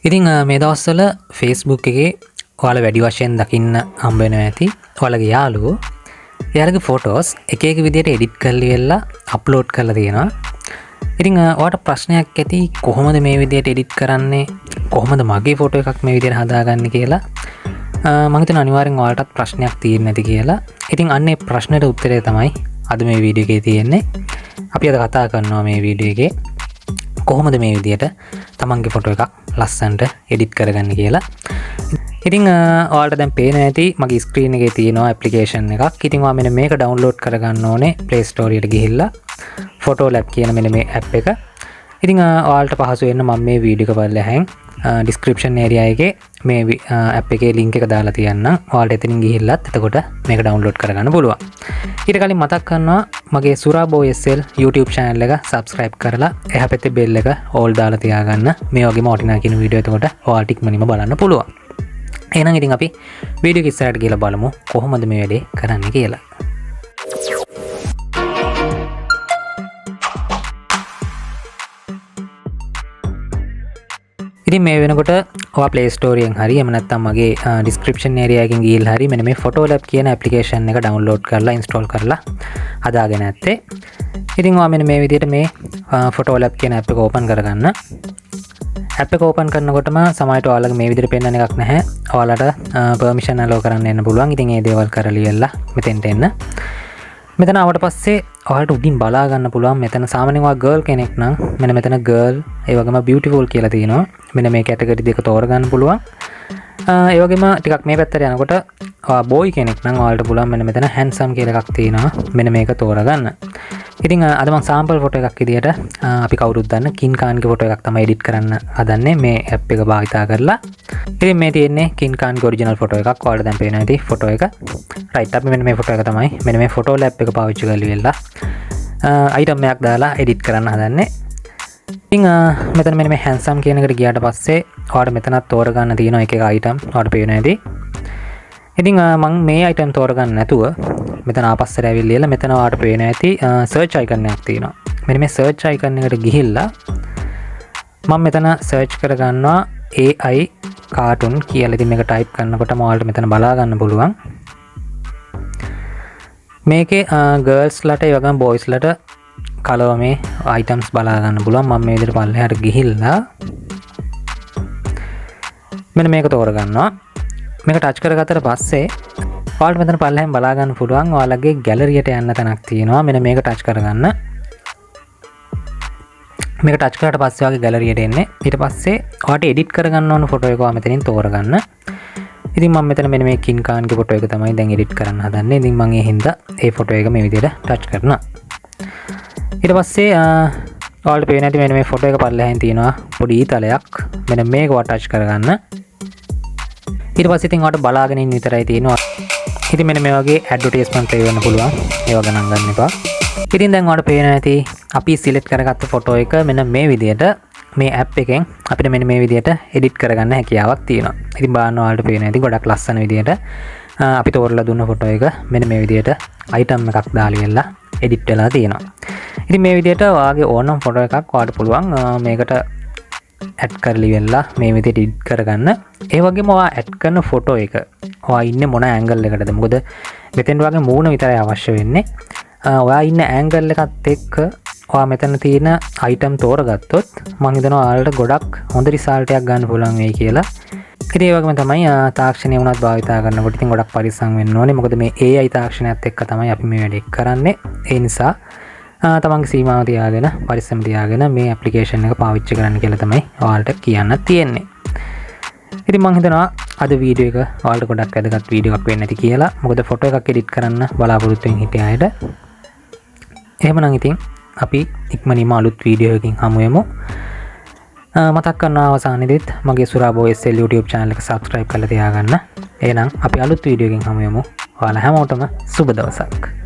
ඉතින් මේ දවස්වල Facebook එකේ ඔයාලා වැඩි වශයෙන් දකින්න හම්බ වෙනවා ඇති. ඔයාලගේ යාළුවෝ එයාලගේ ෆොටෝස් එක එක විදිහට එඩිට් කරලා අප්ලෝඩ් කරලා තියෙනවා. ඉතින් ඔයාලට ප්‍රශ්නයක් ඇති කොහොමද මේ විදිහට එඩිට් කරන්නේ? කොහොමද මගේ ෆොටෝ එකක් මේ විදිහට හදාගන්නේ කියලා? මම හිතනවා අනිවාර්යෙන් ඔයාලටත් ප්‍රශ්නයක් තියෙන්න ඇති කියලා. ඉතින් අන්න ඒ ප්‍රශ්නෙට උත්තරය තමයි අද මේ වීඩියෝ එකේ තියෙන්නේ. අපි අද කතා කරනවා මේ වීඩියෝ එකේ කොහොමද මේ විදිහට තමන්ගේ ෆොටෝ එකක් ලස්සනට එඩිට් කරගන්න කියලා. ඉතින් ඔයාලට දැන් පේනවා ඇති මගේ ස්ක්‍රීන් එකේ තියෙනවා ඇප්ලිකේෂන් එකක්. ඉතින් ඔයා මෙන්න මේක ඩවුන්ලෝඩ් කරගන්න ඕනේ Play Store එකට ගිහිල්ලා Photo Lab කියන මෙන්න මේ app එක. ඉතින් ඔයාලට පහසු වෙන්න මම මේ වීඩියෝ එක බලලා description area එකේ මේ app එකේ link එක දාලා තියන්නම්. ඔයාලට එතනින් ගිහිල්ලත් එතකොට මේක download කරගන්න පුළුවන්. ඊට කලින් මතක් කරනවා මගේ Suraboysl YouTube channel එක subscribe කරලා එහා පැත්තේ bell එක all දාලා තියාගන්න. මේ වගේම වටිනා කියන වීඩියෝ එතකොට ඔයාලට ඉක්මනින්ම බලන්න පුළුවන්. එහෙනම් ඉතින් අපි වීඩියෝ එක ඉස්සරහට ගිහලා බලමු කොහොමද මේ වැඩේ කරන්නේ කියලා. ඉතින් මේ වෙනකොට ඔයා Play Store එකෙන් හරි එහෙම නැත්නම් මගේ description area එකෙන් ගිහලා හරි මෙන්න මේ Photo Lab කියන application එක download කරලා install කරලා හදාගෙන ඇත්තේ. ඉතින් ඔයා මෙන්න මේ විදිහට මේ Photo Lab කියන app එක open කරගන්න. app එක open කරනකොටම සමහරට ඔයාලගේ මේ විදිහට පෙන්වන්න එකක් නැහැ. ඔයාලට permission allow කරන්න එන්න පුළුවන්. ඉතින් ඒ දේවල් කරලියලා මෙතෙන්ට එන්න. මෙතන ආවට පස්සේ ඔයාලට උඩින් බලා ගන්න පුළුවන්. මෙතන සාමාන්‍යයෙන් ඔයා girl කෙනෙක් නම් මෙන්න මෙතන girl ඒ වගේම beautiful කියලා තියෙනවා. මෙන්න මේ කැටගරි දෙක තෝරගන්න පුළුවන්. ඒ වගේම ටිකක් මේ පැත්තට යනකොට ඔයා boy කෙනෙක් නම් ඔයාලට පුළුවන් මෙන්න මෙතන handsome කියලා එකක් තියෙනවා. මෙන්න මේක තෝරගන්න. ඉතින් අද මම sample photo එකක් විදියට අපි කවුරුත් දන්න කින්කාන්ගේ photo එකක් තමයි edit කරන්න හදන්නේ මේ app එක භාවිතා කරලා. ඉතින් මේ තියෙන්නේ කින්කාන්ගේ original photo එකක්. ඔයාලට දැන් පේනවා ඉතින් photo එක. right අපි මෙන්න මේ photo එක තමයි මෙන්න මේ photo lab එක පාවිච්චි කරලා item එකක් දාලා edit කරන්න හදන්නේ. ඉතින් මෙතන මෙන්න මේ handsome කියන එකට ගියාට පස්සේ ඔයාලට මෙතනත් තෝරගන්න තියෙනවා එක එක item. ඔයාලට පේනවා ඉතින්. ඉතින් මම මේ item තෝරගන්න නැතුව මෙතන ආපස්සට ඇවිල්ලා මෙතන ඔයාලට පේනවා ඇති search icon එකක් තියෙනවා. මෙන්න මේ search icon එකට ගිහිල්ලා මම මෙතන search කරගන්නවා AI cartoon කියලා. ඉතින් මේක type කරනකොටම ඔයාලට මෙතන බලා ගන්න පුළුවන්. මේකේ girls ලට ඒ වගේම boys ලට color මේ items බලා ගන්න පුළුවන්. මම මේ විදිහට පල්ලෙහාට ගිහිල්ලා මෙන්න මේක තෝරගන්නවා. මේක ටච් කරගත්තට පස්සේ ඔයාලට මෙතන පල්ලෙහෙන් බලා ගන්න පුළුවන් ඔයාලගේ ගැලරියට යන්න තැනක් තියෙනවා. මෙන්න මේක ටච් කරගන්න. මේක ටච් කරාට පස්සේ ඔයාගේ ගැලරියට එන්නේ. ඊට පස්සේ ඔයාලට එඩිට් කරගන්න ඕන ෆොටෝ එක ඔයා මෙතනින් තෝරගන්න. ඉතින් මම මෙතන මෙන්න මේ කින්කාන්ගේ ෆොටෝ එක තමයි දැන් එඩිට් කරන්න හදන්නේ. ඉතින් මම ඒ හින්දා ඒ ෆොටෝ එක මේ විදිහට ටච් කරනවා. ඊට පස්සේ ඔයාලට පේන ඇති මෙන්න මේ ෆොටෝ එක පල්ලෙහෙන් තියෙනවා පොඩි ඊතලයක්. මෙන්න මේක ඔයා ටච් කරගන්න. ඊට පස්සේ ඉතින් ඔයාලට බලාගෙන ඉන්න විතරයි තියෙනවා. ඉතින් මෙන්න මේ වගේ ඇඩ්වර්ටයිස්මන්ට් ප්ලේ වෙන්න පුළුවන්. ඒව ගණන් ගන්න එපා. ඉතින් දැන් ඔයාලට පේනවා ඇති අපි සිලෙක්ට් කරගත්ත ෆොටෝ එක මෙන්න මේ විදිහට මේ app එකෙන් අපිට මෙන්න මේ විදිහට එඩිට් කරගන්න හැකියාවක් තියෙනවා. ඉතින් බලන්න ඔයාලට පේනවා ඇති ගොඩක් ලස්සන විදිහට අපි තෝරලා දුන්න ෆොටෝ එක මෙන්න මේ විදිහට item එකක් දාලා එඩිට් වෙලා තියෙනවා. ඉතින් මේ විදිහට ඔයාගේ ඕනම ෆොටෝ එකක් ඔයාලට පුළුවන් මේකට ඇඩ් කරලා මේ විදිහට එඩිට් කරගන්න. ඒ වගේම ඔයා ඇඩ් කරන ෆොටෝ එක ඔයා ඉන්නේ මොන ඇන්ගල් එකකටද? මොකද මෙතෙන් වගේ මූණ විතරයි අවශ්‍ය වෙන්නේ. ඔයා ඉන්න ඇන්ගල් එකත් එක්ක ඔයා මෙතන තියෙන item තෝරගත්තොත් මම හිතනවා ඔයාලට ගොඩක් හොඳ රිසල්ට් එකක් ගන්න පුළුවන් වෙයි කියලා. ඉතින් ඒ වගේම තමයි තාක්ෂණය වුණත් භාවිතා කරනකොට ඉතින් ගොඩක් පරිස්සම් වෙන්න ඕනේ. මොකද මේ AI තාක්ෂණයත් එක්ක තමයි අපි මේ වැඩේ කරන්නේ. ඒ නිසා තමන්ගේ සීමාව තියාගෙන පරිස්සම් තියාගෙන මේ ඇප්ලිකේෂන් එක පාවිච්චි කරන්න කියලා තමයි ඔයාලට කියන්න තියෙන්නේ. ඉතින් මම හිතනවා අද වීඩියෝ එක ඔයාලට ගොඩක් වැදගත් වීඩියෝ එකක් වෙන්න ඇති කියලා. මොකද ෆොටෝ එකක් එඩිට් කරන්න බලාපොරොත්තු වෙන හිටිය අයට. එහෙමනම් ඉතින් අපි ඉක්මනින්ම අලුත් වීඩියෝ එකකින් හමු වෙමු. මතක් කරනවා අවසානයේදීත් මගේ Suraboysl YouTube channel එක subscribe කරලා තියාගන්න. එහෙනම් අපි අලුත් වීඩියෝ එකකින් හමු වෙමු. ඔයාලා හැමෝටම සුබ දවසක්.